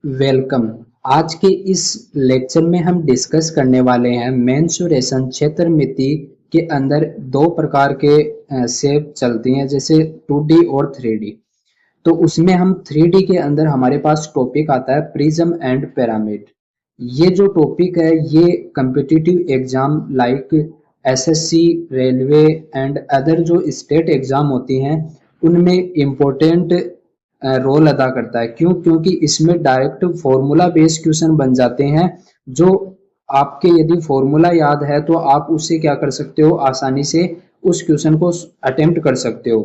Welcome. आज के इस लेक्चर में हम डिस्कस करने वाले हैं मेंसुरेशन क्षेत्रमिति के अंदर दो प्रकार के शेप चलती हैं, जैसे 2D और 3D। तो उसमें हम 3D के अंदर हमारे पास टॉपिक आता है प्रिज्म एंड पिरामिड। ये जो टॉपिक है ये competitive exam like SSC, railway and other जो स्टेट एग्जाम होती हैं उनमें इम्पोर्टेंट रोल अदा करता है। क्यों? क्योंकि इसमें डायरेक्ट फॉर्मूला बेस्ड क्वेश्चन बन जाते हैं। जो आपके यदि फॉर्मूला याद है तो आप उससे क्या कर सकते हो, आसानी से उस क्वेश्चन को अटेम्प्ट कर सकते हो।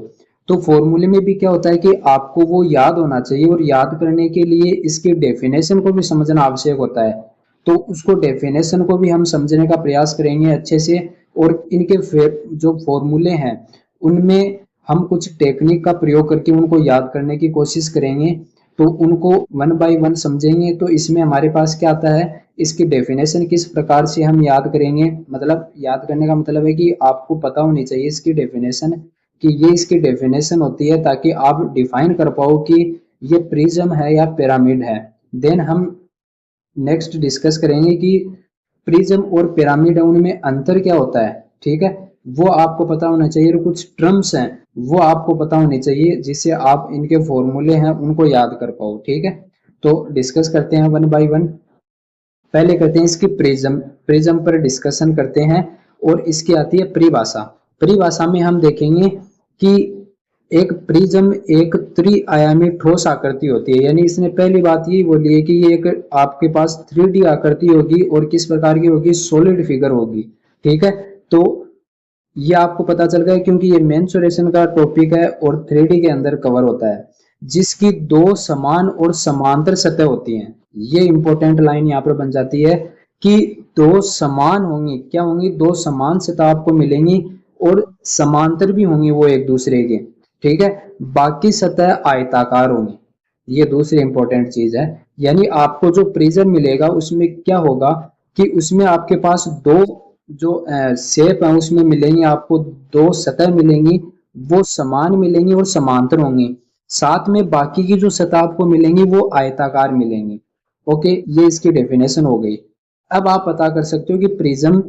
तो फॉर्मूले में भी क्या होता है कि आपको वो याद होना चाहिए, और याद करने के लिए इसके डेफिनेशन को भी समझना आवश्यक होता है। तो उसको डेफिनेशन को भी हम समझने का प्रयास करेंगे अच्छे से, और इनके जो फॉर्मूले हैं उनमें हम कुछ टेक्निक का प्रयोग करके उनको याद करने की कोशिश करेंगे। तो उनको वन बाय वन समझेंगे। तो इसमें हमारे पास क्या आता है, इसकी डेफिनेशन किस प्रकार से हम याद करेंगे, मतलब याद करने का मतलब है कि आपको पता होनी चाहिए इसकी डेफिनेशन, कि ये इसकी डेफिनेशन होती है ताकि आप डिफाइन कर पाओ कि ये प्रिज्म है या पिरामिड है। देन हम नेक्स्ट डिस्कस करेंगे कि प्रिज्म और पिरामिड है उनमें अंतर क्या होता है। ठीक है, वो आपको पता होना चाहिए, और कुछ टर्म्स हैं वो आपको पता होनी चाहिए जिससे आप इनके फॉर्मूले हैं उनको याद कर पाओ। ठीक है, तो डिस्कस करते हैं वन बाय वन। पहले करते हैं इसकी प्रिज्म। प्रिज्म पर डिस्कशन करते हैं, और इसकी आती है परिभाषा। परिभाषा में हम देखेंगे कि एक प्रिज्म एक त्रिआयामी ठोस आकृति होती है। यानी इसने पहली बात ये बोली है कि ये एक आपके पास 3D आकृति होगी, और किस प्रकार की होगी, सॉलिड फिगर होगी। ठीक है, तो ये आपको पता चल गया क्योंकि ये मेंसुरेशन का टॉपिक है और 3D के अंदर कवर होता है, जिसकी दो समान और समांतर सतह होती हैं। ये इंपॉर्टेंट लाइन यहाँ पर बन जाती है कि दो समान होंगी, क्या होंगी, दो समान सतह आपको मिलेंगी, और समांतर भी होंगी वो एक दूसरे के। ठीक है, बाकी सतह आयताकार होंगी। ये दूसरी इंपॉर्टेंट चीज है। यानी आपको जो प्रिज्म मिलेगा उसमें क्या होगा कि उसमें आपके पास दो जो शेप है उसमें मिलेंगी, आपको दो सतह मिलेंगी, वो समान मिलेंगी और समांतर होंगी। साथ में बाकी की जो सतह आपको मिलेंगी वो आयताकार मिलेंगी। ओके, ये इसकी डेफिनेशन हो गई। अब आप पता कर सकते हो कि प्रिज्म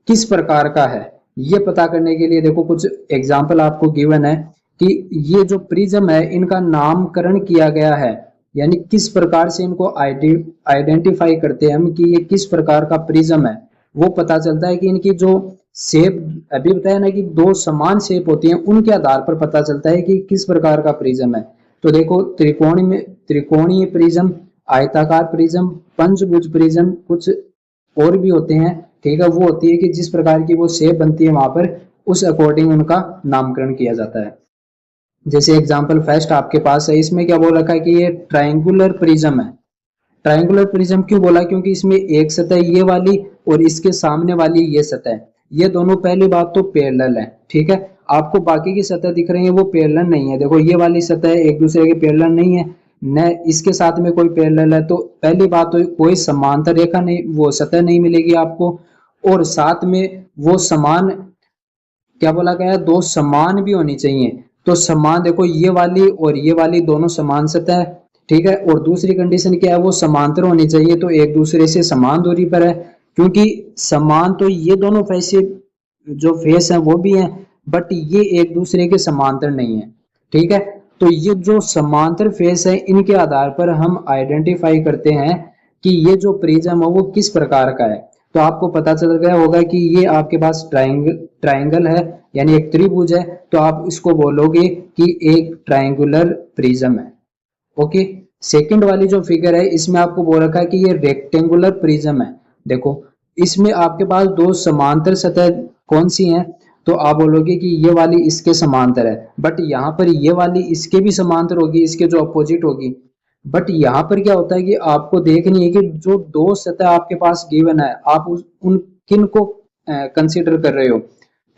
किस प्रकार का है। ये पता करने के लिए देखो कुछ एग्जाम्पल आपको गिवन है कि ये जो प्रिज्म है इनका नामकरण किया गया है, यानी किस प्रकार से इनको आइडेंटिफाई करते हैं हम कि ये किस प्रकार का प्रिज्म है। वो पता चलता है कि इनकी जो शेप अभी बताया ना कि दो समान शेप होती हैं, उनके आधार पर पता चलता है कि किस प्रकार का प्रिज्म है। तो देखो त्रिकोणीय प्रिज्म, आयताकार प्रिज्म, पंचभुज प्रिज्म, कुछ और भी होते हैं। ठीक है, वो होती है कि जिस प्रकार की वो शेप बनती है वहां पर उस अकॉर्डिंग उनका नामकरण किया जाता है। जैसे एग्जांपल फर्स्ट आपके पास है, इसमें क्या बोल रखा है कि ये ट्रायंगुलर प्रिज्म है। ट्रायंगुलर प्रिज्म क्यों बोला, क्योंकि इसमें एक सतह ये वाली और इसके सामने वाली ये सतह, ये दोनों पहली बात तो पैरेलल है। ठीक है, आपको बाकी की सतह दिख रही है वो पैरेलल नहीं है। देखो ये वाली सतह एक दूसरे के पैरेलल नहीं है, न इसके साथ में कोई पैरेलल है। तो पहली बात तो कोई समांतर रेखा नहीं, वो सतह नहीं मिलेगी आपको। और साथ में वो समान, क्या बोला गया है, दो समान भी होनी चाहिए। तो समान देखो ये वाली और ये वाली दोनों समान सतह है। ठीक है, और दूसरी कंडीशन क्या है, वो समांतर होनी चाहिए, तो एक दूसरे से समान दूरी पर है। क्योंकि समान तो ये दोनों फैसे जो फेस हैं वो भी हैं, बट ये एक दूसरे के समांतर नहीं है। ठीक है, तो ये जो समांतर फेस है इनके आधार पर हम आइडेंटिफाई करते हैं कि ये जो प्रिज्म है वो किस प्रकार का है। तो आपको पता चल गया होगा कि ये आपके पास ट्राइंगल है, यानी एक त्रिभुज है, तो आप इसको बोलोगे कि एक ट्राइंगुलर प्रिज्म है। ओके, सेकंड वाली जो फिगर है इसमें आपको बोल रखा है कि ये रेक्टेंगुलर प्रिज्म है। देखो इसमें आपके पास दो समांतर सतह कौन सी हैं, तो आप बोलोगे कि ये वाली इसके समांतर है, बट यहाँ पर ये वाली इसके भी समांतर होगी, इसके जो अपोजिट होगी। बट यहाँ पर क्या होता है कि आपको देखनी है कि जो दो सतह आपके पास गिवन है आप उन किन को कंसीडर कर रहे हो।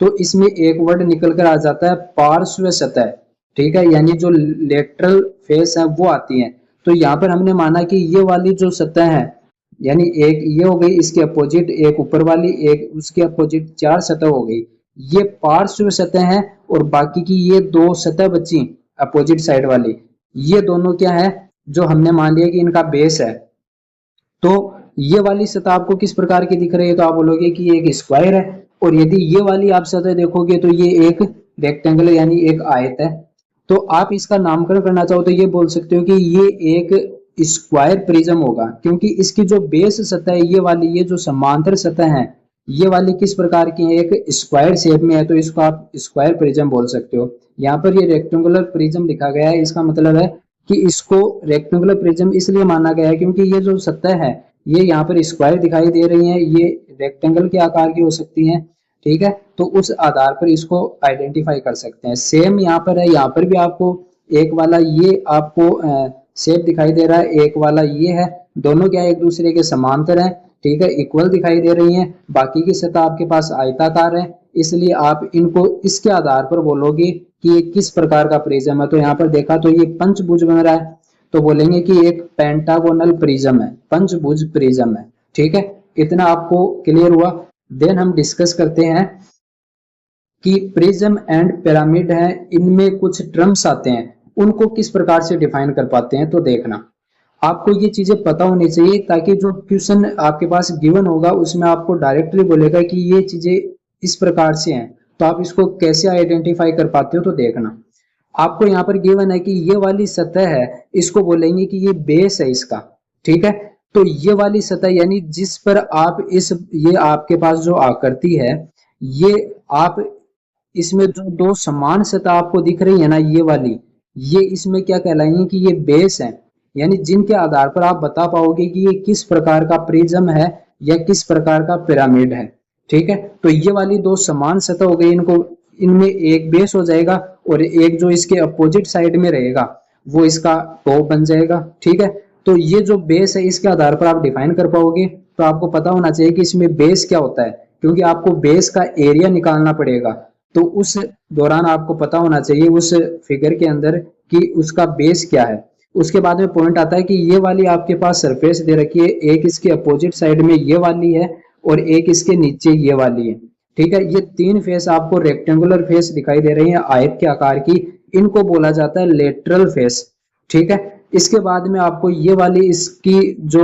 तो इसमें एक वर्ड निकल कर आ जाता है पार्श्व सतह। ठीक है, यानी जो लेटरल फेस है वो आती है। तो यहाँ पर हमने माना कि ये वाली जो सतह है, यानी एक ये हो गई, इसके अपोजिट एक ऊपर वाली, एक उसके अपोजिट, चार सतह हो गई, ये पार्श्व सतह है। और बाकी की ये दो सतह बची अपोजिट साइड वाली, ये दोनों क्या है, जो हमने मान लिया कि इनका बेस है, तो ये वाली सतह आपको किस प्रकार की दिख रही है, तो आप बोलोगे कि ये एक स्क्वायर है। और यदि ये वाली आप सतह देखोगे तो ये एक रेक्टेंगल यानी एक आयत है। तो आप इसका नामकरण करना चाहो तो ये बोल सकते हो कि ये एक स्क्वायर प्रिज्म होगा, क्योंकि इसकी जो बेस सतह है ये वाली, ये जो समांतर सतह है ये वाली किस प्रकार की है, एक स्क्वायर शेप में है, तो इसको आप स्क्वायर प्रिज्म बोल सकते हो। यहाँ पर ये रेक्टेंगुलर प्रिज्म लिखा गया है, इसका मतलब है कि इसको रेक्टेंगुलर प्रिज्म इसलिए माना गया है क्योंकि ये जो सतह है ये यहाँ पर स्क्वायर दिखाई दे रही है, ये रेक्टेंगल के आकार की हो सकती है, ठीक है। तो उस आधार पर इसको आइडेंटिफाई कर सकते हैं। सेम यहाँ पर है, यहाँ पर भी आपको एक वाला ये आपको शेप दिखाई दे रहा है, एक वाला ये है, दोनों क्या एक दूसरे के समांतर हैं, ठीक है, इक्वल दिखाई दे रही हैं। बाकी की सतह आपके पास आयताकार है, इसलिए आप इनको इसके आधार पर बोलोगे कि ये किस प्रकार का प्रिज्म है। तो यहाँ पर देखा तो ये पंचभुज बन रहा है, तो बोलेंगे कि एक पेंटागोनल प्रिज्म है, पंचभुज प्रिज्म है, ठीक है। इतना आपको क्लियर हुआ। देन हम डिस्कस करते हैं कि प्रिज्म एंड पिरामिड है, इनमें कुछ टर्म्स आते हैं, उनको किस प्रकार से डिफाइन कर पाते हैं। तो देखना, आपको ये चीजें पता होनी चाहिए ताकि जो क्वेश्चन आपके पास गिवन होगा उसमें आपको डायरेक्टली बोलेगा कि ये चीजें इस प्रकार से हैं, तो आप इसको कैसे आइडेंटिफाई कर पाते हो। तो देखना, आपको यहाँ पर गिवन है कि ये वाली सतह है, इसको बोलेंगे कि ये बेस है इसका, ठीक है। तो ये वाली सतह यानी जिस पर आप ये आपके पास जो आकृति है, ये आप इसमें जो दो समान सतह आपको दिख रही है ना, ये वाली, ये इसमें क्या कहलाएंगे कि ये बेस है, यानी जिनके आधार पर आप बता पाओगे कि ये किस प्रकार का प्रिज्म है या किस प्रकार का पिरामिड है, ठीक है। तो ये वाली दो समान सतह हो गई, इनको इनमें एक बेस हो जाएगा और एक जो इसके अपोजिट साइड में रहेगा वो इसका टॉप बन जाएगा, ठीक है। तो ये जो बेस है इसके आधार पर आप डिफाइन कर पाओगे। तो आपको पता होना चाहिए कि इसमें बेस क्या होता है, क्योंकि आपको बेस का एरिया निकालना पड़ेगा, तो उस दौरान आपको पता होना चाहिए उस फिगर के अंदर कि उसका बेस क्या है। उसके बाद में पॉइंट आता है कि ये वाली आपके पास सरफेस दे रखी है, एक इसके अपोजिट साइड में ये वाली है और एक इसके नीचे ये वाली है, ठीक है। ये तीन फेस आपको रेक्टेंगुलर फेस दिखाई दे रही है आयत के आकार की, इनको बोला जाता है लेटरल फेस, ठीक है। इसके बाद में आपको ये वाली इसकी जो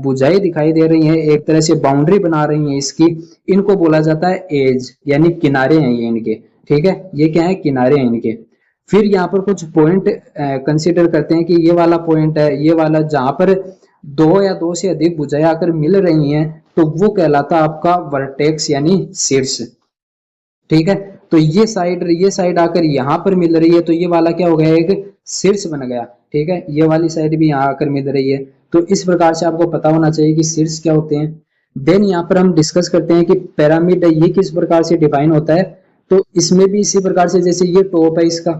भुजाएं दिखाई दे रही हैं, एक तरह से बाउंड्री बना रही हैं इसकी, इनको बोला जाता है एज, यानी किनारे हैं ये इनके, ठीक है। ये क्या है, किनारे हैं इनके। फिर यहाँ पर कुछ पॉइंट कंसीडर करते हैं कि ये वाला पॉइंट है, ये वाला, जहां पर दो या दो से अधिक भुजाएं आकर मिल रही हैं तो वो कहलाता है आपका वर्टेक्स यानी शीर्ष, ठीक है। तो ये साइड आकर यहाँ पर मिल रही है तो ये वाला क्या हो गया, एक शीर्ष बन गया, ठीक है। ये वाली साइड भी यहाँ आकर मिल रही है, तो इस प्रकार से आपको पता होना चाहिए कि शीर्ष क्या होते हैं। देन यहाँ पर हम डिस्कस करते हैं कि पिरामिड ये किस प्रकार से डिफाइन होता है। तो इसमें भी इसी प्रकार से, जैसे ये टॉप है इसका,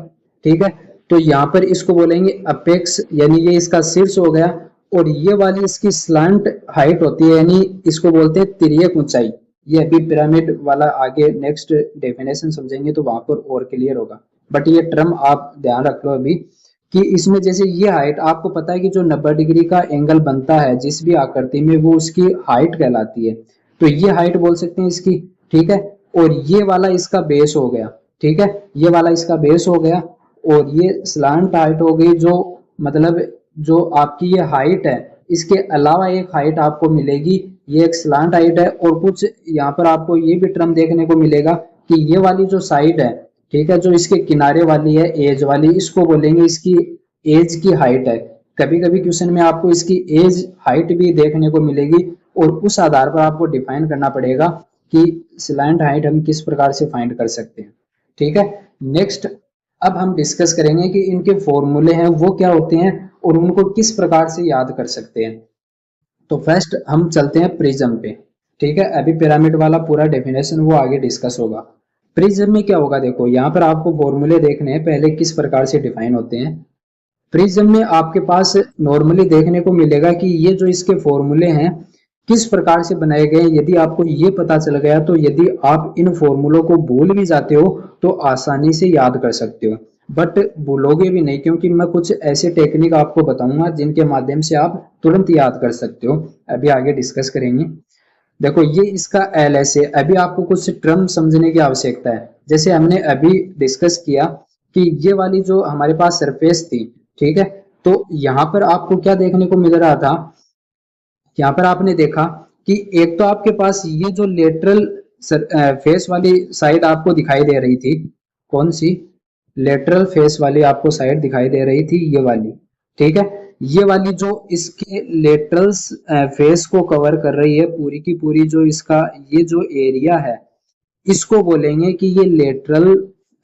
ठीक है, तो यहाँ पर इसको बोलेंगे अपेक्स, यानी ये इसका शीर्ष हो गया, और ये वाली इसकी स्लांट हाइट होती है, यानी इसको बोलते हैं तिर्यक ऊंचाई। ये अभी पिरामिड वाला आगे नेक्स्ट डेफिनेशन समझेंगे तो वहां पर और क्लियर होगा, बट ये टर्म आप ध्यान रख लो अभी कि इसमें जैसे ये हाइट, आपको पता है कि जो 90 डिग्री का एंगल बनता है जिस भी आकृति में, वो उसकी हाइट कहलाती है। तो ये हाइट बोल सकते हैं इसकी, ठीक है। और ये वाला इसका बेस हो गया, ठीक है, ये वाला इसका बेस हो गया, और ये स्लांट हाइट हो गई, जो मतलब जो आपकी ये हाइट है, इसके अलावा एक हाइट आपको मिलेगी, ये एक स्लांट हाइट है। और कुछ यहाँ पर आपको ये भी टर्म देखने को मिलेगा कि ये वाली जो साइड है, ठीक है, जो इसके किनारे वाली है एज वाली, इसको बोलेंगे इसकी एज की हाइट है। कभी कभी क्वेश्चन में आपको इसकी एज हाइट भी देखने को मिलेगी, और उस आधार पर आपको डिफाइन करना पड़ेगा कि स्लैंट हाइट हम किस प्रकार से फाइंड कर सकते हैं, ठीक है। नेक्स्ट अब हम डिस्कस करेंगे कि इनके फॉर्मूले हैं वो क्या होते हैं और उनको किस प्रकार से याद कर सकते हैं। तो फर्स्ट हम चलते हैं प्रिज्म पे, ठीक है। अभी पिरामिड वाला पूरा डेफिनेशन वो आगे डिस्कस होगा। प्रिज्म में क्या होगा, देखो यहाँ पर आपको फॉर्मूले देखने हैं पहले किस प्रकार से डिफाइन होते हैं। प्रिज्म में आपके पास नॉर्मली देखने को मिलेगा कि ये जो इसके फॉर्मूले हैं किस प्रकार से बनाए गए। यदि आपको ये पता चल गया तो यदि आप इन फॉर्मूलों को भूल भी जाते हो तो आसानी से याद कर सकते हो, बट भूलोगे भी नहीं, क्योंकि मैं कुछ ऐसे टेक्निक आपको बताऊंगा जिनके माध्यम से आप तुरंत याद कर सकते हो। अभी आगे डिस्कस करेंगे। देखो ये इसका एलएस है। अभी आपको कुछ टर्म समझने की आवश्यकता है। जैसे हमने अभी डिस्कस किया कि ये वाली जो हमारे पास सरफेस थी, ठीक है, तो यहाँ पर आपको क्या देखने को मिल रहा था, यहाँ पर आपने देखा कि एक तो आपके पास ये जो लेटरल फेस वाली साइड आपको दिखाई दे रही थी, कौन सी, लेटरल फेस वाली आपको साइड दिखाई दे रही थी, ये वाली, ठीक है। ये वाली जो इसके लेटरल फेस को कवर कर रही है पूरी की पूरी, जो इसका ये जो एरिया है, इसको बोलेंगे कि ये लेटरल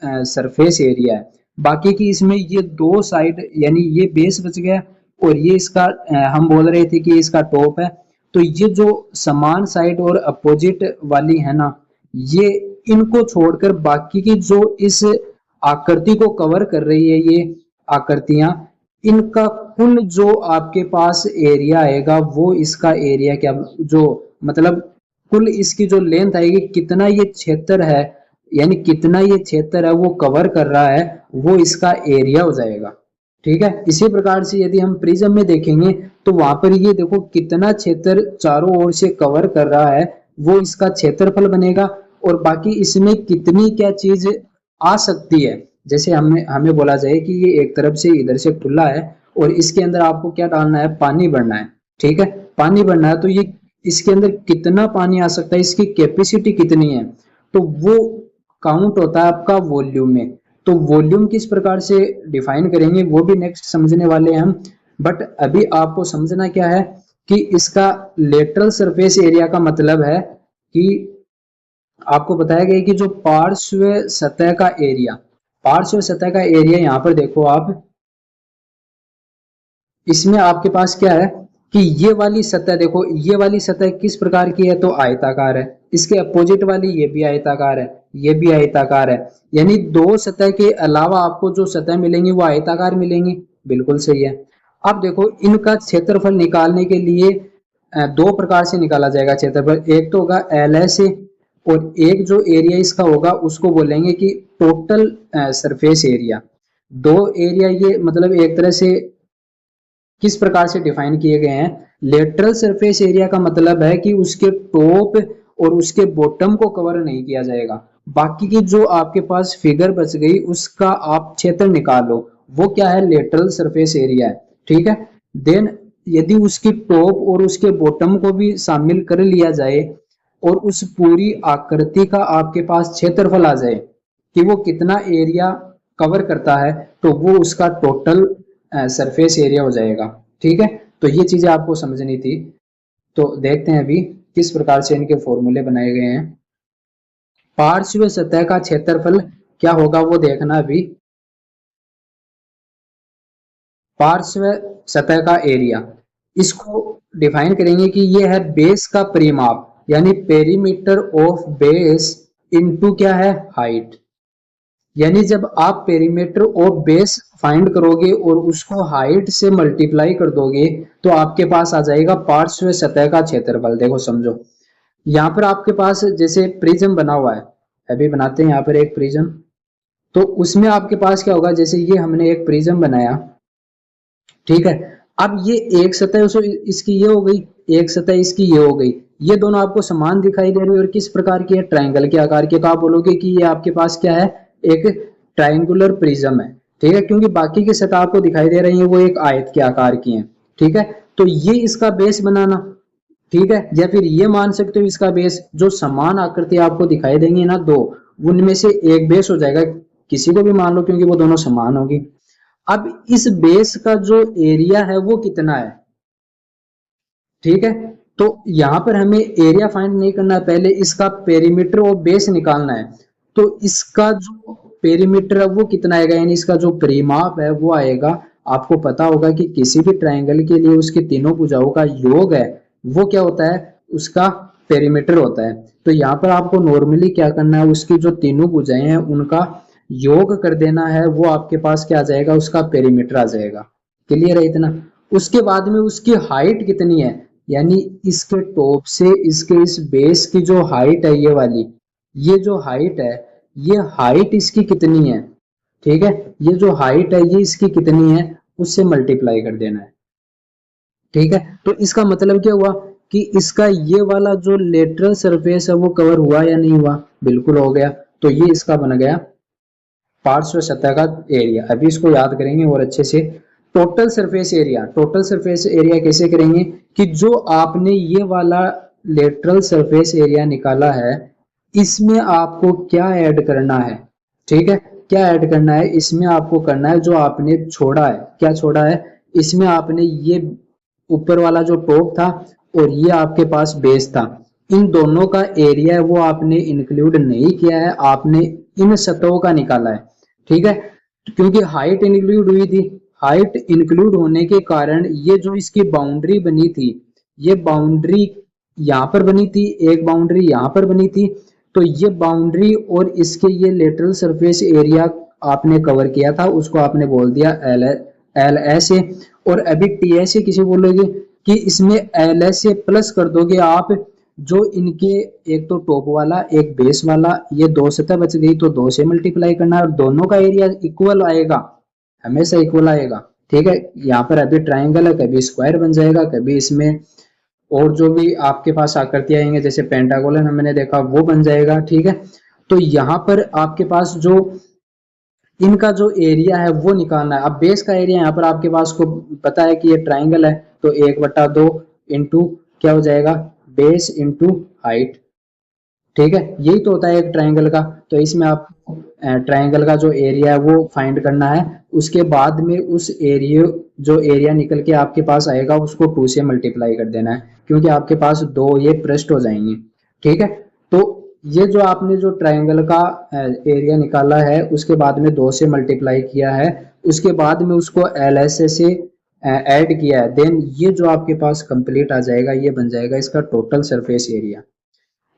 सरफेस एरिया है। बाकी की इसमें ये दो साइड, यानी ये बेस बच गया और ये इसका हम बोल रहे थे कि इसका टॉप है। तो ये जो समान साइड और अपोजिट वाली है ना, ये इनको छोड़कर बाकी की जो इस आकृति को कवर कर रही है, ये आकृतियां, इनका कुल जो आपके पास एरिया आएगा वो इसका एरिया क्या, जो मतलब कुल इसकी जो लेंथ आएगी, कितना ये क्षेत्र है, यानी कितना ये क्षेत्र है वो कवर कर रहा है, वो इसका एरिया हो जाएगा, ठीक है। इसी प्रकार से यदि हम प्रिज्म में देखेंगे तो वहां पर ये देखो कितना क्षेत्र चारों ओर से कवर कर रहा है, वो इसका क्षेत्रफल बनेगा। और बाकी इसमें कितनी क्या चीज आ सकती है, जैसे हमें हमें बोला जाए कि ये एक तरफ से इधर से खुला है और इसके अंदर आपको क्या डालना है, पानी भरना है, ठीक है, पानी भरना है, तो ये इसके अंदर कितना पानी आ सकता है, इसकी कैपेसिटी कितनी है, तो वो काउंट होता है आपका वॉल्यूम में। तो वॉल्यूम किस प्रकार से डिफाइन करेंगे वो भी नेक्स्ट समझने वाले हैं हम, बट अभी आपको समझना क्या है कि इसका लेटरल सरफेस एरिया का मतलब है कि आपको बताया गया कि जो पार्श्व सतह का एरिया, पार्श्व सतह का एरिया यहाँ पर देखो आप, इसमें आपके पास क्या है कि ये वाली सतह देखो, ये वाली सतह किस प्रकार की है, तो आयताकार है, इसके अपोजिट वाली ये भी आयताकार है, ये भी आयताकार है, यानी दो सतह के अलावा आपको जो सतह मिलेंगी वो आयताकार मिलेंगी, बिल्कुल सही है। अब देखो इनका क्षेत्रफल निकालने के लिए दो प्रकार से निकाला जाएगा क्षेत्रफल, एक तो होगा एल एस और एक जो एरिया इसका होगा उसको बोलेंगे कि टोटल सरफेस एरिया। दो एरिया ये मतलब एक तरह से किस प्रकार से डिफाइन किए गए हैं, लेटरल सरफेस एरिया का मतलब है कि उसके टॉप और उसके बॉटम को कवर नहीं किया जाएगा, बाकी की जो आपके पास फिगर बच गई उसका आप क्षेत्र निकालो, वो क्या है, लेटरल सरफेस एरिया है, ठीक है। देन यदि उसकी टॉप और उसके बॉटम को भी शामिल कर लिया जाए और उस पूरी आकृति का आपके पास क्षेत्रफल आ जाए कि वो कितना एरिया कवर करता है, तो वो उसका टोटल सरफेस एरिया हो जाएगा, ठीक है। तो ये चीजें आपको समझनी थी। तो देखते हैं अभी किस प्रकार से इनके फॉर्मूले बनाए गए हैं। पार्श्व सतह का क्षेत्रफल क्या होगा वो देखना अभी, पार्श्व सतह का एरिया, इसको डिफाइन करेंगे कि ये है बेस का परिमाप, यानी पेरीमीटर ऑफ बेस इनटू क्या है, हाइट। यानी जब आप पेरीमीटर ऑफ बेस फाइंड करोगे और उसको हाइट से मल्टीप्लाई कर दोगे तो आपके पास आ जाएगा पार्श्व सतह का क्षेत्रफल। देखो समझो, यहाँ पर आपके पास जैसे प्रिज्म बना हुआ है, अभी बनाते हैं यहाँ पर एक प्रिज्म, तो उसमें आपके पास क्या होगा, जैसे ये हमने एक प्रिज्म बनाया, ठीक है। अब ये एक सतह इसकी ये हो गई, एक सतह इसकी ये हो गई, ये दोनों आपको समान दिखाई दे रही है और किस प्रकार की है, ट्रायंगल के आकार की। तो आप बोलोगे कि ये आपके पास क्या है, एक ट्रायंगुलर प्रिज्म है, ठीक है, क्योंकि बाकी की सतह आपको दिखाई दे रही है वो एक आयत के आकार की है, ठीक है। तो ये इसका बेस बनाना, ठीक है, या फिर ये मान सकते हो इसका बेस, जो समान आकृति आपको दिखाई देंगी ना दो, उनमें से एक बेस हो जाएगा, किसी को भी मान लो क्योंकि वो दोनों समान होगी। अब इस बेस का जो एरिया है वो कितना है, ठीक है। तो यहां पर हमें एरिया फाइंड नहीं करना है, पहले इसका पेरीमीटर और बेस निकालना है। तो इसका जो पेरीमीटर है वो कितना आएगा, यानी इसका जो परिमाप है वो आएगा, आपको पता होगा कि किसी भी ट्रायंगल के लिए उसकी तीनों भुजाओं का योग है वो क्या होता है, उसका पेरीमीटर होता है। तो यहाँ पर आपको नॉर्मली क्या करना है, उसकी जो तीनों भुजाएं हैं उनका योग कर देना है, वो आपके पास क्या आ जाएगा, उसका पेरीमीटर आ जाएगा। क्लियर है इतना। उसके बाद में उसकी हाइट कितनी है, यानी इसके टॉप से इसके इस बेस की जो हाइट है ये वाली, ये जो हाइट है, ये हाइट इसकी कितनी है, ठीक है, ये जो हाइट है ये इसकी कितनी है उससे मल्टीप्लाई कर देना है, ठीक है। तो इसका मतलब क्या हुआ कि इसका ये वाला जो लेटरल सरफेस है वो कवर हुआ या नहीं हुआ, बिल्कुल हो गया। तो ये इसका बन गया पार्श्व सतह का एरिया। अभी इसको याद करेंगे और अच्छे से। Total surface area, total surface area कैसे करेंगे कि जो आपने ये वाला लेटरल सरफेस एरिया निकाला है, इसमें आपको क्या ऐड करना है, ठीक है, क्या ऐड करना है, इसमें आपको करना है जो आपने छोड़ा है, क्या छोड़ा है, इसमें आपने ये ऊपर वाला जो टॉप था और ये आपके पास बेस था, इन दोनों का एरिया है वो आपने इंक्लूड नहीं किया है, आपने इन सतहों का निकाला है, ठीक है, क्योंकि हाइट इंक्लूड हुई थी, हाइट इंक्लूड होने के कारण ये जो इसकी बाउंड्री बनी थी, ये बाउंड्री यहाँ पर बनी थी, एक बाउंड्री यहाँ पर बनी थी, तो ये बाउंड्री और इसके ये लेटरल सरफेस एरिया आपने कवर किया था, उसको आपने बोल दिया एल एस ए, और अभी टी एस ए किसे बोलोगे कि इसमें एल एस ए प्लस कर दोगे आप, जो इनके एक तो टॉप वाला एक बेस वाला, ये दो सतह बच गई तो दो से मल्टीप्लाई करना है और दोनों का एरिया इक्वल आएगा, हमेशा इक्वल आएगा, ठीक है। यहाँ पर अभी ट्राइंगल है, कभी स्क्वायर बन जाएगा, कभी इसमें और जो भी आपके पास आकृति आएंगे जैसे पेंटागोनल हमने देखा वो बन जाएगा, ठीक है। तो यहाँ पर आपके पास जो इनका जो एरिया है वो निकालना है। अब बेस का एरिया यहाँ पर आपके पास को पता है कि ये ट्राइंगल है, तो 1/2 इंटू क्या हो जाएगा, बेस इंटू हाइट, ठीक है, यही तो होता है एक ट्राइंगल का। तो इसमें आप ट्राइंगल का जो एरिया है वो फाइंड करना है, उसके बाद में उस एरिया जो एरिया निकल के आपके पास आएगा उसको 2 से मल्टीप्लाई कर देना है, क्योंकि आपके पास दो ये पृष्ठ हो जाएंगे, ठीक है। तो ये जो आपने जो ट्राइंगल का एरिया निकाला है उसके बाद में 2 से मल्टीप्लाई किया है, उसके बाद में उसको एल एस ए से ऐड किया है, देन ये जो आपके पास कंप्लीट आ जाएगा, ये बन जाएगा इसका टोटल सरफेस एरिया।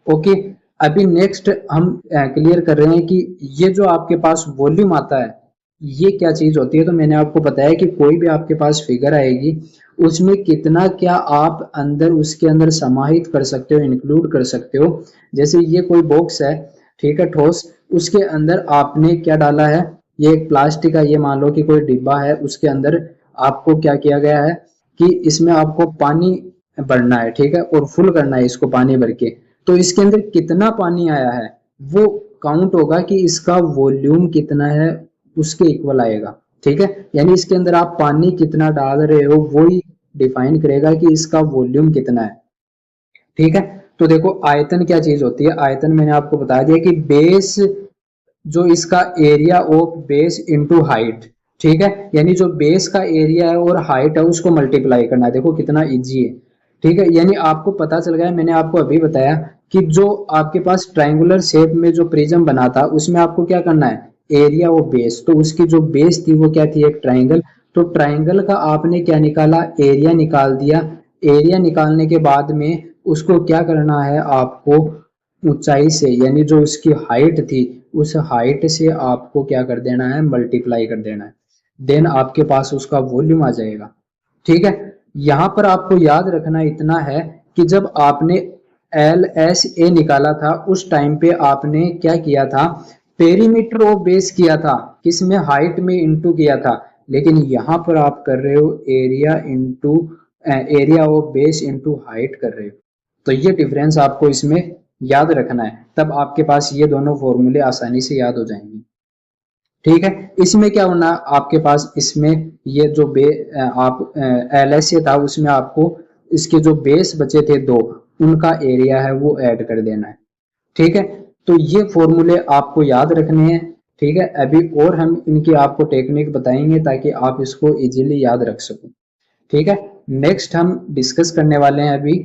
ओके, अभी नेक्स्ट हम क्लियर कर रहे हैं कि ये जो आपके पास वॉल्यूम आता है ये क्या चीज होती है। तो मैंने आपको बताया कि कोई भी आपके पास फिगर आएगी उसमें कितना क्या आप अंदर उसके अंदर समाहित कर सकते हो, इंक्लूड कर सकते हो। जैसे ये कोई बॉक्स है, ठीक है, ठोस, उसके अंदर आपने क्या डाला है, ये एक प्लास्टिक का, ये मान लो कि कोई डिब्बा है, उसके अंदर आपको क्या किया गया है कि इसमें आपको पानी भरना है, ठीक है, और फुल करना है इसको पानी भर के। तो इसके अंदर कितना पानी आया है वो काउंट होगा कि इसका वॉल्यूम कितना है उसके इक्वल आएगा, ठीक है। यानी इसके अंदर आप पानी कितना डाल रहे हो वो ही डिफाइन करेगा कि इसका वॉल्यूम कितना है, ठीक है। तो देखो आयतन क्या चीज होती है, आयतन मैंने आपको बता दिया कि बेस जो इसका area of base into height, ठीक है, यानी जो बेस का एरिया है और हाइट है उसको मल्टीप्लाई करना है। देखो कितना इजी है, ठीक है, यानी आपको पता चल गया, मैंने आपको अभी बताया कि जो आपके पास ट्रायंगुलर शेप में जो प्रिज्म बना था उसमें आपको क्या करना है, एरिया ऑफ बेस, तो उसकी जो बेस थी वो क्या थी, एक ट्रायंगल, तो ट्रायंगल का आपने क्या निकाला, एरिया निकाल दिया। एरिया निकालने के बाद में उसको क्या करना है, आपको ऊंचाई से यानी जो उसकी हाइट थी उस हाइट से आपको क्या कर देना है, मल्टीप्लाई कर देना है, देन आपके पास उसका वॉल्यूम आ जाएगा, ठीक है। यहां पर आपको याद रखना इतना है कि जब आपने एल एस ए निकाला था उस टाइम पे आपने क्या किया था, पेरीमीटर ऑफ बेस किया था, किसमें, हाइट में इंटू किया था, लेकिन यहां पर आप कर रहे हो area into area of base into height कर रहे हो। तो ये डिफरेंस आपको इसमें याद रखना है, तब आपके पास ये दोनों फॉर्मूले आसानी से याद हो जाएंगे, ठीक है। इसमें क्या होना आपके पास, इसमें ये जो आप एल एस ए था उसमें आपको इसके जो बेस बचे थे दो, उनका एरिया है वो ऐड कर देना है, ठीक है। तो ये फॉर्मूले आपको याद रखने हैं, ठीक है। अभी और हम इनकी आपको टेक्निक बताएंगे ताकि आप इसको इजीली याद रख सको, ठीक है। नेक्स्ट हम डिस्कस करने वाले हैं अभी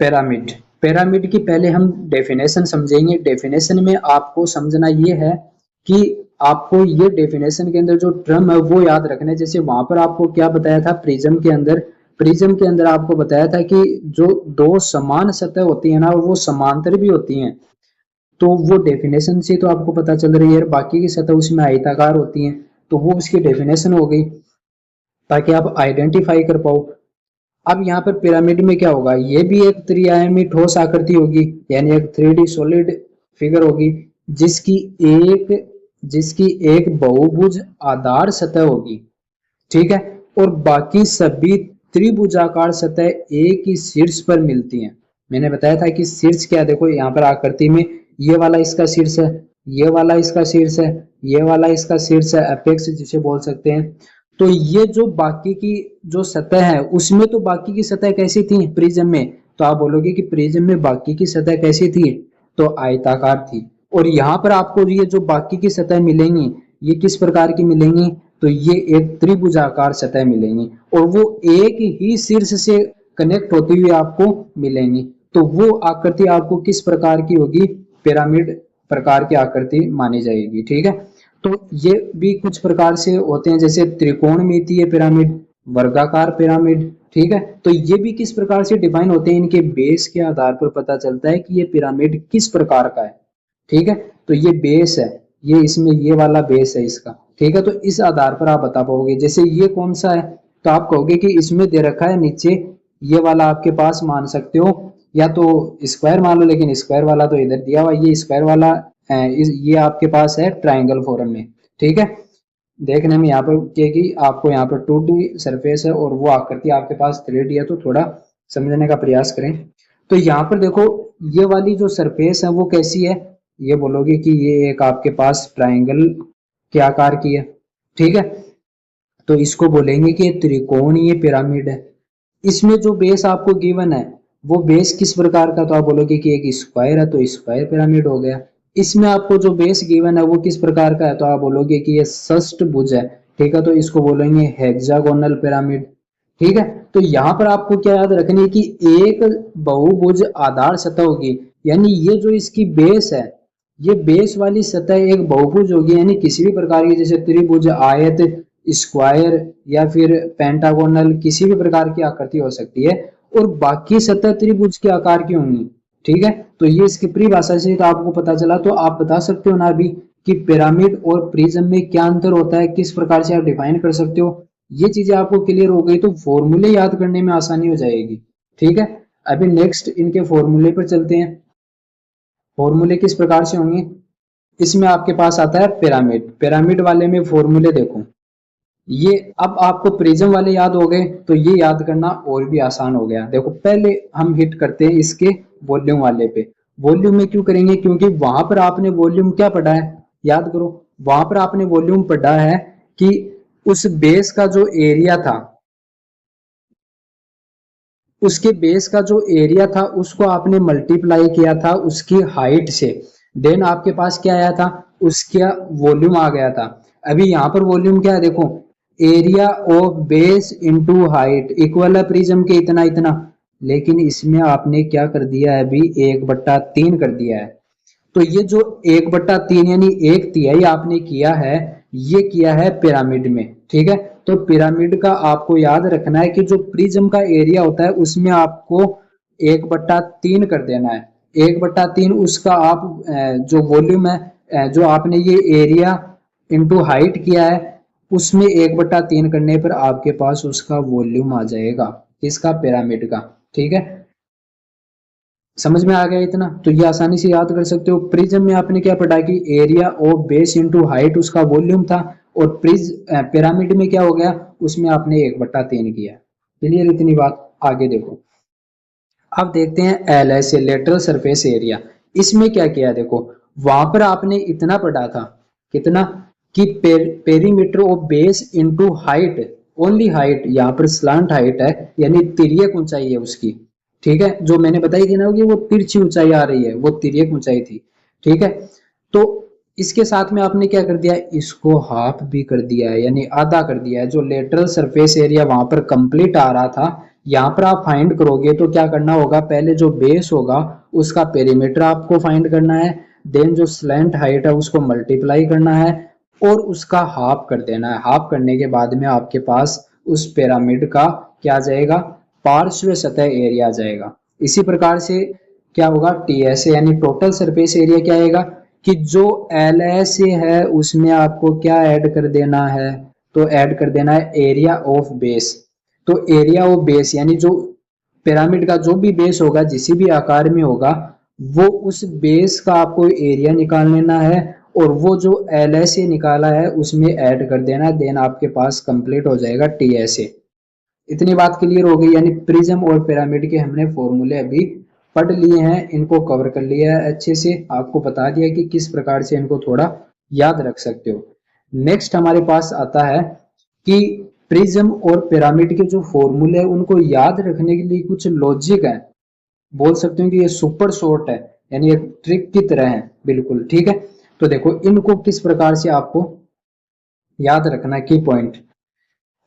पिरामिड। पिरामिड की पहले हम डेफिनेशन समझेंगे। डेफिनेशन में आपको समझना ये है कि आपको ये डेफिनेशन के अंदर जो टर्म है वो याद रखना है। जैसे वहां पर आपको क्या बताया था, प्रिज्म के अंदर, प्रिज्म के अंदर आपको बताया था कि जो दो समान सतह होती है ना वो समांतर भी होती हैं, तो वो डेफिनेशन से तो आपको पता चल रही है, बाकी की सतह उसमें आयताकार होती हैं, तो वो उसकी डेफिनेशन हो गई ताकि आप आइडेंटिफाई कर पाओ। अब यहाँ पर पिरामिड में क्या होगा, ये भी एक त्रिआयामी ठोस आकृति होगी, यानी एक 3D सॉलिड फिगर होगी जिसकी जिसकी एक बहुभुज आधार सतह होगी, ठीक है, और बाकी सभी त्रिभुजाकार सतह एक ही शीर्ष पर मिलती हैं। मैंने बताया था कि शीर्ष क्या, देखो यहाँ पर आकृति में ये वाला इसका शीर्ष है, ये वाला इसका शीर्ष है, ये वाला इसका शीर्ष है, एपेक्स जिसे बोल सकते हैं। तो ये जो बाकी की जो सतह है उसमें तो बाकी की सतह कैसी थी प्रिज्म में, तो आप बोलोगे कि प्रिज्म में बाकी की सतह कैसी थी, तो आयताकार थी। और यहाँ पर आपको ये जो बाकी की सतह मिलेंगी ये किस प्रकार की मिलेंगी, तो ये एक त्रिभुजाकार सतह मिलेंगी और वो एक ही शीर्ष से कनेक्ट होती हुई आपको मिलेंगी। तो वो आकृति आपको किस प्रकार की होगी, पिरामिड प्रकार की आकृति मानी जाएगी। ठीक है, तो ये भी कुछ प्रकार से होते हैं, जैसे त्रिकोणमितीय पिरामिड, वर्गाकार पिरामिड। ठीक है, तो ये भी किस प्रकार से डिफाइन होते हैं, इनके बेस के आधार पर पता चलता है कि ये पिरामिड किस प्रकार का है। ठीक है, तो ये बेस है, ये इसमें ये वाला बेस है इसका। ठीक है, तो इस आधार पर आप बता पाओगे। जैसे ये कौन सा है, तो आप कहोगे कि इसमें दे रखा है नीचे ये वाला, आपके पास मान सकते हो या तो स्क्वायर मान लो, लेकिन स्क्वायर वाला तो इधर दिया हुआ, ये स्क्वायर वाला ये आपके पास है ट्राइंगल फॉर्म में। ठीक है, देखने में यहाँ पर कि आपको यहाँ पर 2D सरफेस है और वो आकृति आपके पास 3D है, तो थोड़ा समझने का प्रयास करें। तो यहाँ पर देखो ये वाली जो सरफेस है वो कैसी है, ये बोलोगे कि ये एक आपके पास ट्राइंगल के आकार की है। ठीक है, तो इसको बोलेंगे कि त्रिकोणीय पिरामिड है। इसमें जो बेस आपको गिवन है वो बेस किस प्रकार का, तो आप बोलोगे कि एक स्क्वायर है, तो स्क्वायर पिरामिड हो गया। इसमें आपको जो बेस गिवन है वो किस प्रकार का है, तो आप बोलोगे कि ये षष्ठभुज है। ठीक है, तो इसको बोलेंगे हेक्सागोनल पिरामिड। ठीक है, तो यहाँ पर आपको क्या याद रखनी है कि एक बहुभुज आधार सतह होगी, यानी ये जो इसकी बेस है, ये बेस वाली सतह एक बहुभुज होगी, यानी किसी भी प्रकार की, जैसे त्रिभुज, आयत, स्क्वायर या फिर पेंटागोनल, किसी भी प्रकार की आकृति हो सकती है, और बाकी सतह त्रिभुज के आकार की होंगी। ठीक है, तो ये इसकी परिभाषा से तो आपको पता चला। तो आप बता सकते हो ना अभी कि पिरामिड और प्रिज्म में क्या अंतर होता है, किस प्रकार से आप डिफाइन कर सकते हो। ये चीजें आपको क्लियर हो गई तो फॉर्मूले याद करने में आसानी हो जाएगी। ठीक है, अभी नेक्स्ट इनके फॉर्मूले पर चलते हैं। फॉर्मूले किस प्रकार से होंगे, इसमें आपके पास आता है पिरामिड। पिरामिड वाले में फॉर्मूले देखो, ये अब आपको प्रिज्म वाले याद हो गए तो ये याद करना और भी आसान हो गया। देखो पहले हम हिट करते हैं इसके वॉल्यूम वाले पे। वॉल्यूम में क्यों करेंगे, क्योंकि वहां पर आपने वॉल्यूम क्या पढ़ा है, याद करो। वहां पर आपने वॉल्यूम पढ़ा है कि उस बेस का जो एरिया था, उसके बेस का जो एरिया था उसको आपने मल्टीप्लाई किया था उसकी हाइट से, देन आपके पास क्या आया था, उसका वॉल्यूम आ गया था। अभी यहाँ पर वॉल्यूम क्या है, देखो area of base into height equal है प्रिज्म के इतना इतना, लेकिन इसमें आपने क्या कर दिया है, अभी 1/3 कर दिया है। तो ये जो 1/3 यानी 1/3 आपने किया है, ये किया है पिरामिड में। ठीक है, तो पिरामिड का आपको याद रखना है कि जो प्रिज्म का एरिया होता है उसमें आपको 1/3 कर देना है। 1/3 उसका आप जो वॉल्यूम है, जो आपने ये एरिया इंटू हाइट किया है, उसमें 1/3 करने पर आपके पास उसका वॉल्यूम आ जाएगा, इसका पिरामिड का। ठीक है, समझ में आ गया इतना, तो ये आसानी से याद कर सकते हो। प्रिज्म में आपने क्या पढ़ा कि area of base into height उसका वॉल्यूम था, और पिरामिड में क्या हो गया, उसमें आपने 1/3 किया। क्लियर इतनी बात, आगे देखो। अब देखते हैं LS लेटरल सरफेस एरिया। इसमें क्या किया, देखो वहां पर आपने इतना पढ़ा था, कितना कि perimeter of base into height, only height, यहाँ पर स्लांट हाइट है यानी तिर्यक ऊंचाई है उसकी। ठीक है, जो मैंने बताई थी ना कि वो तिरछी ऊंचाई आ रही है, वो तिर्यक ऊंचाई थी। ठीक है, तो इसके साथ में आपने क्या कर दिया, इसको हाफ भी कर दिया है, यानी आधा कर दिया है। जो लेटरल सरफेस एरिया वहां पर कंप्लीट आ रहा था, यहाँ पर आप फाइंड करोगे तो क्या करना होगा, पहले जो बेस होगा उसका पेरीमीटर आपको फाइंड करना है, देन जो स्लैंट हाइट है उसको मल्टीप्लाई करना है और उसका हाफ कर देना है। हाफ करने के बाद में आपके पास उस पिरामिड का क्या आ जाएगा, पार्श्व सतह एरिया आ जाएगा। इसी प्रकार से क्या होगा, TSA यानी टोटल सरफेस एरिया क्या आएगा कि जो LSA है उसमें आपको क्या ऐड कर देना है, तो ऐड कर देना है एरिया ऑफ बेस। तो एरिया ऑफ बेस यानी जो पिरामिड का जो भी बेस होगा, जिस भी आकार में होगा, वो उस बेस का आपको एरिया निकाल लेना है और वो जो LSA निकाला है उसमें ऐड कर देना है, देन आपके पास कंप्लीट हो जाएगा TSA। इतनी बात क्लियर हो गई, यानी प्रिज्म और पिरामिड के हमने फॉर्मूले अभी पढ़ लिए हैं, इनको कवर कर लिया है अच्छे से, आपको बता दिया कि किस प्रकार से इनको थोड़ा याद रख सकते हो। नेक्स्ट हमारे पास आता है कि प्रिज्म और पिरामिड के जो फॉर्मूले हैं उनको याद रखने के लिए कुछ लॉजिक है, बोल सकते हो कि ये सुपर शॉर्ट है, यानी एक ट्रिक की तरह है बिल्कुल, ठीक है। तो देखो इनको किस प्रकार से आपको याद रखना की पॉइंट।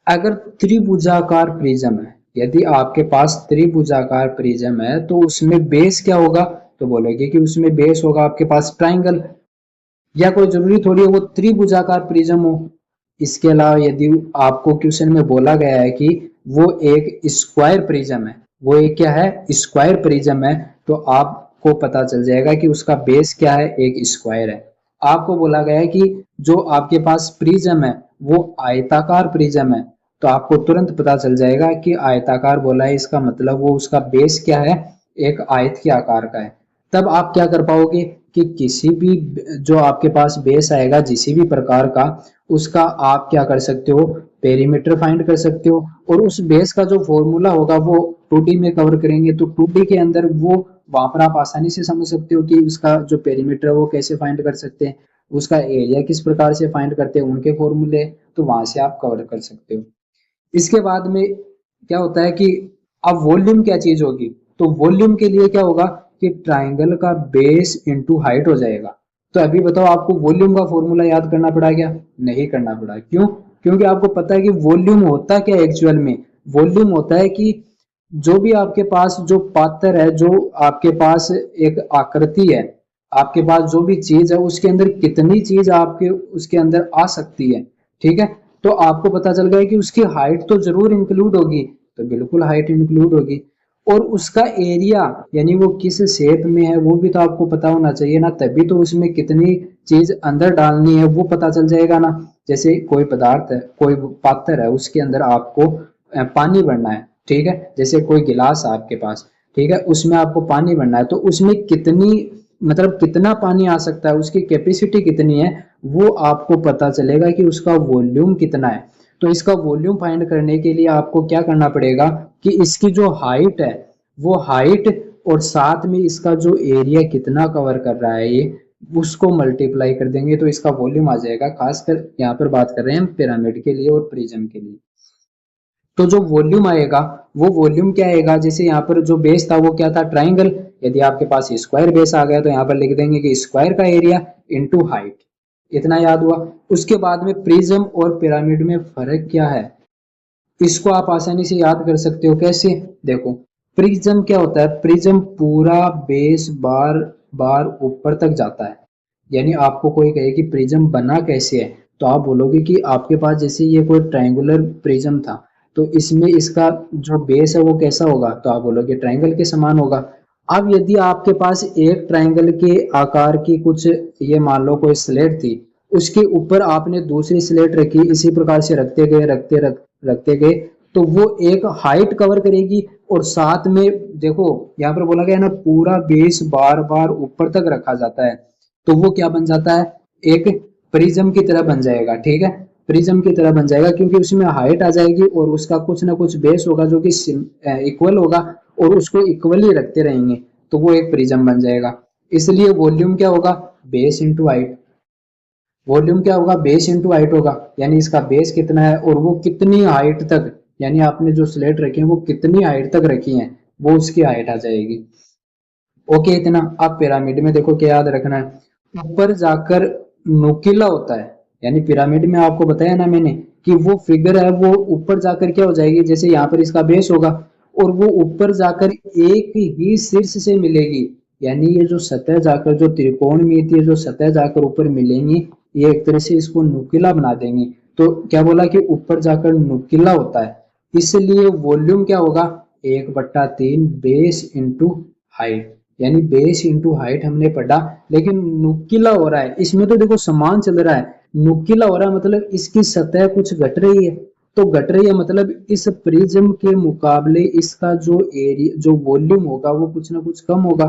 अगर त्रिभुजाकार प्रिज्म है, यदि आपके पास त्रिभुजाकार प्रिज्म है तो उसमें बेस क्या होगा, तो बोलोगे कि उसमें बेस होगा आपके पास ट्राइंगल, या कोई जरूरी थोड़ी है वो त्रिभुजाकार प्रिज्म हो। इसके अलावा यदि आपको क्वेश्चन में बोला गया है कि वो एक स्क्वायर प्रिज्म है, वो एक क्या है, स्क्वायर प्रिज्म है, तो आपको पता चल जाएगा कि उसका बेस क्या है, एक स्क्वायर है। आपको बोला गया है कि जो आपके पास प्रिज्म है वो आयताकार प्रिज्म है, तो आपको तुरंत पता चल जाएगा कि आयताकार बोला है, इसका मतलब वो उसका बेस क्या है, एक आयत के आकार का है। तब आप क्या कर पाओगे कि किसी भी जो आपके पास बेस आएगा किसी भी प्रकार का, उसका आप क्या कर सकते हो, पेरीमीटर फाइंड कर सकते हो, और उस बेस का जो फॉर्मूला होगा वो 2D में कवर करेंगे, तो 2D के अंदर वो वहां पर आप आसानी से समझ सकते हो कि उसका जो पेरीमीटर है वो कैसे फाइंड कर सकते हैं, उसका एरिया किस प्रकार से फाइंड करते हैं, उनके फॉर्मूले, तो वहां से आप कवर कर सकते हो। इसके बाद में क्या होता है कि अब वॉल्यूम क्या चीज होगी, तो वॉल्यूम के लिए क्या होगा कि ट्राइंगल का बेस इनटू हाइट हो जाएगा। तो अभी बताओ आपको वॉल्यूम का फॉर्मूला याद करना पड़ा क्या, नहीं करना पड़ा, क्यों, क्योंकि आपको पता है कि वॉल्यूम होता क्या है एक्चुअल में। वॉल्यूम होता है कि जो भी आपके पास जो पात्र है, जो आपके पास एक आकृति है, आपके पास जो भी चीज है उसके अंदर कितनी चीज आपके उसके अंदर आ सकती है, ठीक है। तो आपको पता चल गया कि उसकी हाइट तो जरूर इंक्लूड होगी, तो बिल्कुल हाइट इंक्लूड होगी, और उसका एरिया यानी वो किस शेप में है वो भी तो आपको पता होना चाहिए ना, तभी तो उसमें कितनी चीज अंदर डालनी है वो पता चल जाएगा ना। जैसे कोई पदार्थ है, कोई पात्र है, उसके अंदर आपको पानी भरना है, ठीक है, जैसे कोई गिलास है आपके पास, ठीक है, उसमें आपको पानी भरना है, तो उसमें कितनी मतलब कितना पानी आ सकता है, उसकी कैपेसिटी कितनी है, वो आपको पता चलेगा कि उसका वॉल्यूम कितना है। तो इसका वॉल्यूम फाइंड करने के लिए आपको क्या करना पड़ेगा कि इसकी जो हाइट है, वो हाइट और साथ में इसका जो एरिया कितना कवर कर रहा है ये, उसको मल्टीप्लाई कर देंगे तो इसका वॉल्यूम आ जाएगा। खासकर यहाँ पर बात कर रहे हैं हम पिरामिड के लिए और प्रिज्म के लिए। तो जो वॉल्यूम आएगा वो वॉल्यूम क्या आएगा, जैसे यहाँ पर जो बेस था वो क्या था, ट्राइंगल, यदि आपके पास स्क्वायर बेस आ गया तो यहाँ पर लिख देंगे कि स्क्वायर का एरिया इनटू हाइट, इतना याद हुआ। उसके बाद में प्रिज्म और पिरामिड में फर्क क्या है, इसको आप आसानी से याद कर सकते हो, कैसे, देखो प्रिज्म क्या होता है, प्रिज्म पूरा बेस बार बार ऊपर तक जाता है, यानी आपको कोई कहे कि प्रिज्म बना कैसे है, तो आप बोलोगे कि आपके पास जैसे ये कोई ट्रायंगुलर प्रिज्म था, तो इसमें इसका जो बेस है वो कैसा होगा, तो आप बोलोगे ट्रायंगल के समान होगा। अब यदि आपके पास एक ट्रायंगल के आकार की कुछ, ये मान लो कोई स्लेट थी, उसके ऊपर आपने दूसरी स्लेट रखी, इसी प्रकार से रखते गए रखते गए, तो वो एक हाइट कवर करेगी, और साथ में देखो यहाँ पर बोला गया ना पूरा बेस बार बार ऊपर तक रखा जाता है, तो वो क्या बन जाता है, एक प्रिज्म की तरह बन जाएगा, ठीक है, प्रिज्म की तरह बन जाएगा, क्योंकि उसमें हाइट आ जाएगी और उसका कुछ ना कुछ बेस होगा जो कि इक्वल होगा, और उसको इक्वली रखते रहेंगे, तो वो एक प्रिज्म बन जाएगा। इसलिए वॉल्यूम क्या होगा, बेस इंटू हाइट, वॉल्यूम क्या होगा, बेस इंटू हाइट होगा, यानी इसका बेस कितना है और वो कितनी हाइट तक, यानी आपने जो स्लेट रखी है वो कितनी हाइट तक रखी है, वो उसकी हाइट आ जाएगी। ओके इतना। अब पिरामिड में देखो क्या याद रखना है, ऊपर जाकर नुकीला होता है, यानी पिरामिड में आपको बताया ना मैंने कि वो फिगर है वो ऊपर जाकर क्या हो जाएगी, जैसे यहाँ पर इसका बेस होगा और वो ऊपर जाकर एक ही शीर्ष से मिलेगी, यानी ये जो सतह जाकर जो त्रिकोणमितीय जो सतह जाकर ऊपर मिलेंगी, ये एक तरह से इसको नुकीला बना देंगी। तो क्या बोला कि ऊपर जाकर नुकीला होता है, इसलिए वॉल्यूम क्या होगा, 1/3 बेस इंटू हाइट, यानी बेस इंटू हाइट हमने पढ़ा, लेकिन नुकीला हो रहा है, इसमें तो देखो समान चल रहा है, नुकीला हो रहा है मतलब इसकी सतह कुछ घट रही है, तो घट रही है मतलब इस प्रिज्म के मुकाबले इसका जो एरिया जो वॉल्यूम होगा वो कुछ ना कुछ कम होगा,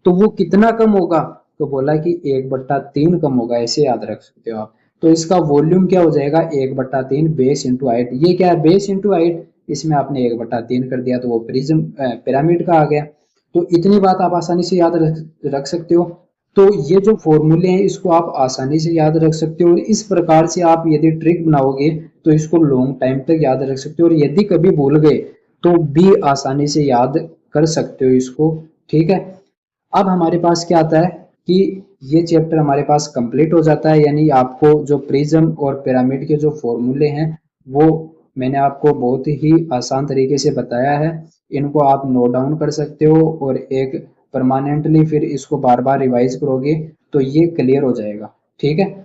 तो वो कितना कम होगा, तो बोला कि 1/3 कम होगा, ऐसे याद रख सकते हो आप। तो इसका वॉल्यूम क्या हो जाएगा, 1/3 बेस इंटू हाइट, ये क्या है बेस इंटू हाइट, इसमें आपने 1/3 कर दिया तो वो प्रिज्म पिरामिड का आ गया। तो इतनी बात आप आसानी से याद रख सकते हो। तो ये जो फॉर्मूले हैं इसको आप आसानी से याद रख सकते हो, और इस प्रकार से आप यदि ट्रिक बनाओगे तो इसको लॉन्ग टाइम तक याद रख सकते हो, और यदि कभी भूल गए तो भी आसानी से याद कर सकते हो इसको। ठीक है, अब हमारे पास क्या आता है कि ये चैप्टर हमारे पास कंप्लीट हो जाता है, यानी आपको जो प्रिज्म और पिरामिड के जो फॉर्मूले हैं वो मैंने आपको बहुत ही आसान तरीके से बताया है। इनको आप नोट डाउन कर सकते हो, और एक परमानेंटली फिर इसको बार बार रिवाइज करोगे तो ये क्लियर हो जाएगा। ठीक है।